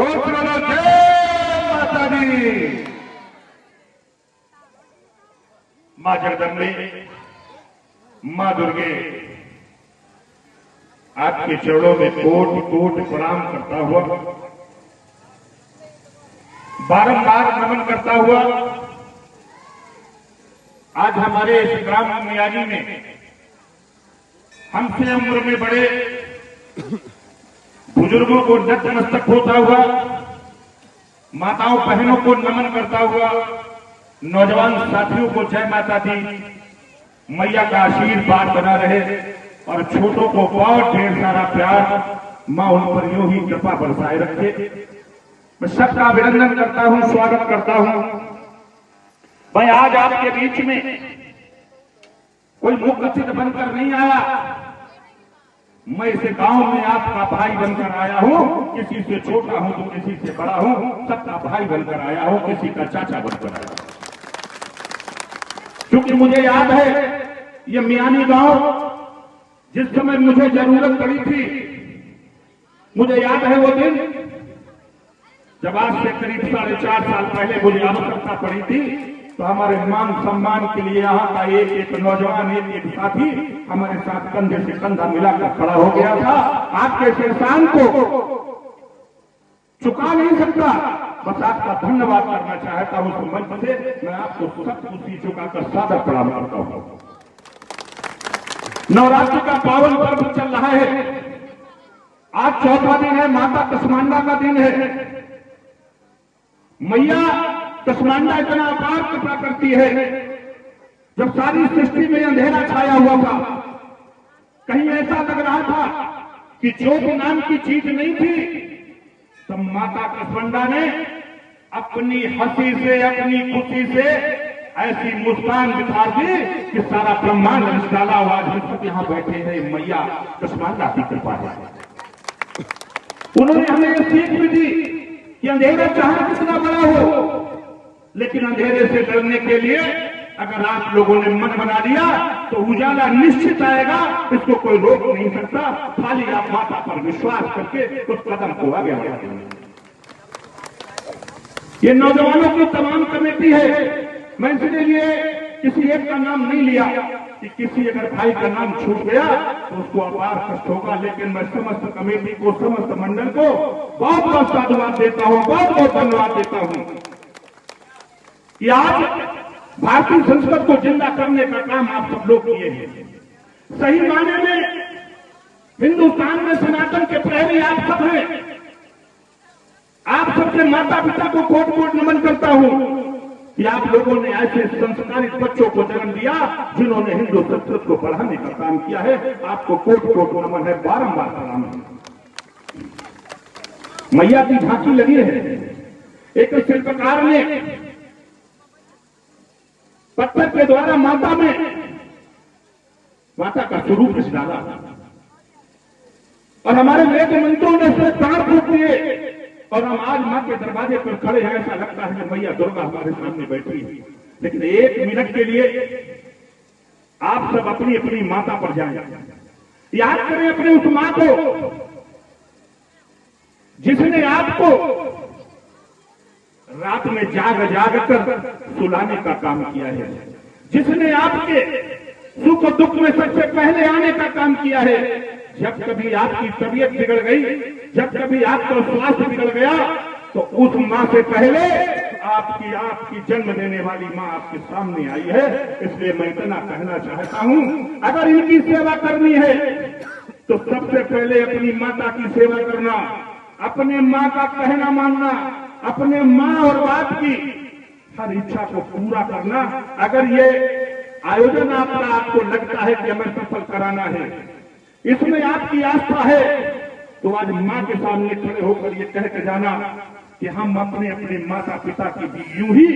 बोलो जय माता दी। मां जगदम्बे, मां दुर्गे, आपके चरणों में कोटि कोटि प्रणाम करता हुआ, बारंबार नमन करता हुआ, आज हमारे इस ग्राम मियाजी में हमसे उम्र में बड़े बुजुर्गों को नतमस्तक होता हुआ, माताओं बहनों को नमन करता हुआ, नौजवान साथियों को जय माता दी। मैया का आशीर्वाद बना रहे और छोटों को बहुत ढेर सारा प्यार मां उन पर यूं ही कृपा बरसाए रखे। मैं सबका अभिनंदन करता हूं, स्वागत करता हूं। मैं आज आपके बीच में कोई मुख्य अतिथि बनकर नहीं आया, मैं इस गांव में आपका भाई बनकर आया हूं। किसी से छोटा हूं तो किसी से बड़ा हूं, सबका भाई बनकर आया हूं, किसी का चाचा बनकर आया हूं। क्योंकि मुझे याद है ये मियानी गांव जिस समय मुझे जरूरत पड़ी थी, मुझे याद है वो दिन जब आज से करीब 4.5 साल पहले मुझे आवश्यकता पड़ी थी, तो हमारे मान सम्मान के लिए यहाँ का एक एक नौजवान, एक एक साथी हमारे साथ कंधे से कंधा मिलाकर खड़ा हो गया था। आपके इस एहसान को चुका नहीं सकता, बस आपका धन्यवाद करना चाहता हूं। उस मंच से मैं आपको सब कुछ चुकाकर सादर प्रणाम करता हूं। नवरात्रि का पावन पर्व चल रहा है, आज चौथा दिन है, माता कुष्मांडा का दिन है। मैया कुष्मांडा इतना अपार कृपा करती है, जब सारी सृष्टि में अंधेरा छाया हुआ था, कहीं ऐसा लग रहा था कि ज्योति नाम की चीज नहीं थी, तब माता कुष्मांडा ने अपनी हंसी से, अपनी खुशी से ऐसी मुस्कान दिखा दी कि सारा ब्रह्मांड निष्काला हुआ। हम सब यहाँ बैठे हैं, मैया कुष्मांडा की कृपा है। उन्होंने हमें यह सीख भी दी कि अंधेरा चाहे कितना बड़ा हो, लेकिन अंधेरे से डरने के लिए अगर आप लोगों ने मन बना लिया तो उजाला निश्चित आएगा, इसको कोई रोक नहीं सकता। खाली आप माता पर विश्वास करके उस कदम को आगे बढ़ाते। ये नौजवानों की तमाम कमेटी है, मैं इसलिए किसी एक का नाम नहीं लिया कि किसी अगर भाई का नाम छूट गया तो उसको अपार कष्ट होगा, लेकिन मैं समस्त कमेटी को, समस्त मंडल को बहुत बहुत साधुवाद देता हूं, बहुत बहुत धन्यवाद देता हूं कि आज भारतीय संस्कृति को जिंदा करने का काम आप सब लोग किए हैं। सही मायने में हिंदुस्तान में सनातन के प्रहरी आप सब हैं। आप सबके माता पिता को कोट कोट नमन करता हूं कि आप लोगों ने ऐसे संस्कारित बच्चों को जन्म दिया जिन्होंने हिंदू संस्कृति को बढ़ाने का काम किया है। आपको कोट कोट नमन है, बारंबार प्रणाम है। मैया की झांकी लगी है, एक शिल्पकार ने पत्थर के द्वारा माता का स्वरूप डाला और हमारे वेद मंत्रों ने उसे प्राण फूक दिए और हम आज मां के दरवाजे पर खड़े हैं। ऐसा लगता है कि मैया दुर्गा हमारे सामने बैठी है। लेकिन 1 मिनट के लिए आप सब अपनी अपनी माता पर जाएं, याद करें अपने उस मां को जिसने आपको रात में जाग जाग कर सुलाने का काम किया है, जिसने आपके सुख और दुख में सबसे पहले आने का काम किया है। जब कभी आपकी तबीयत बिगड़ गई, जब कभी आपका स्वास्थ्य बिगड़ गया, तो उस मां से पहले आपकी जन्म देने वाली मां आपके सामने आई है। इसलिए मैं इतना कहना चाहता हूं, अगर इनकी सेवा करनी है तो सबसे पहले अपनी माता की सेवा करना, अपने मां का कहना मानना, अपने मां और बाप की हर इच्छा को पूरा करना। अगर ये आयोजन आपको लगता है कि हमें सफल कराना है, इसमें आपकी आस्था है, तो आज मां के सामने खड़े होकर ये कह के जाना कि हम अपने अपने माता पिता की भी यूं ही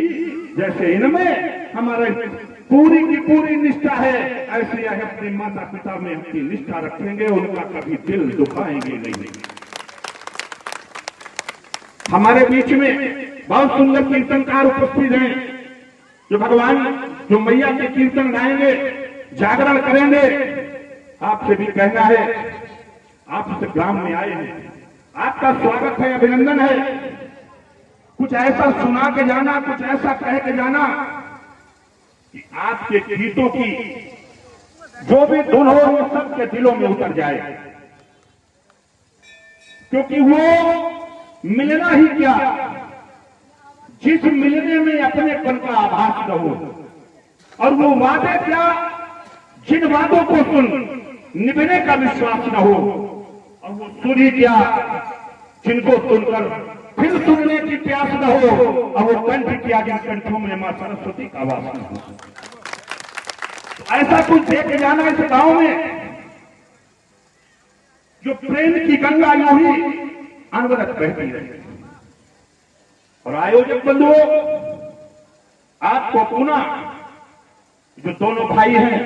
जैसे इनमें हमारा पूरी की पूरी निष्ठा है, ऐसे अपने माता पिता में अपनी निष्ठा रखेंगे, उनका कभी दिल दुखाएंगे नहीं। हमारे बीच में बहुत सुंदर कीर्तनकार उपस्थित हैं, जो भगवान, जो मैया के कीर्तन गाएंगे, जागरण करेंगे। आपसे भी कहना है, आप इस ग्राम में आए हैं, आपका स्वागत है, अभिनंदन है। कुछ ऐसा सुना के जाना, कुछ ऐसा कह के जाना कि आपके गीतों की जो भी धुन हो वो सबके दिलों में उतर जाए, क्योंकि वो मिलना ही क्या, जिस मिलने में अपनेपन का आभास न हो, और वो वादे क्या जिन वादों को सुन निभने का विश्वास न हो, और वो सुर ही क्या जिनको सुनकर फिर सुनने की प्यास न हो, और वो कंठ क्या जिन कंठों में मां सरस्वती का वास न हो। तो ऐसा कुछ देख जाना इस गांव में जो प्रेम की गंगा यूं ही अनवरत बहती रहे। और आयोजक बंधुओं, आपको पुनः जो दोनों भाई हैं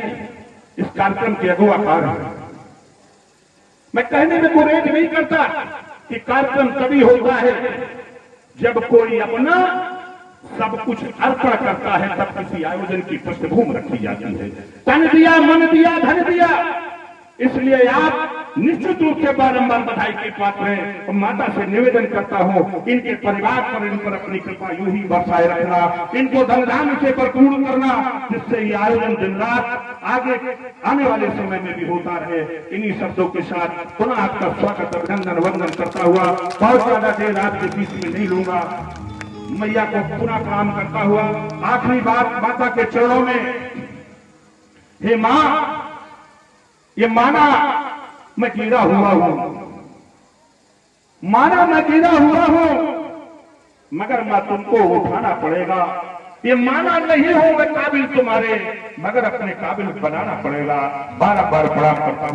इस कार्यक्रम के अगुवाकार हैं, मैं कहने में गुरेज नहीं करता कि कार्यक्रम तभी होता है जब कोई अपना सब कुछ अर्पण करता है, तब किसी आयोजन की पृष्ठभूमि रखी जाती है। तन दिया, मन दिया, धन दिया, इसलिए आप निश्चित रूप से बारंबार बधाई के पात्र हैं। और माता से निवेदन करता हूं, इनके परिवार पर, इन पर अपनी कृपा यूं ही बरसाए रखना, इनको धनधान्य से भरपूर करना, जिससे ये आयोजन दिन रात आगे आने वाले समय में भी होता रहे। इन्हीं शब्दों के साथ पुनः आपका स्वागत, अभिनंदन, वंदन करता हुआ बहुत ज्यादा देर आपके बीच में नहीं लूंगा। मैया को पुनः प्रणाम करता हुआ आखिरी बात माता के चरणों में, हे मां, ये माना मैं गिरा हुआ हूं, माना मैं गिरा हुआ हूं, मगर मां तुमको उठाना पड़ेगा। ये माना नहीं हो मैं काबिल तुम्हारे, मगर अपने काबिल बनाना पड़ेगा। बार बार प्रणाम करता हूं।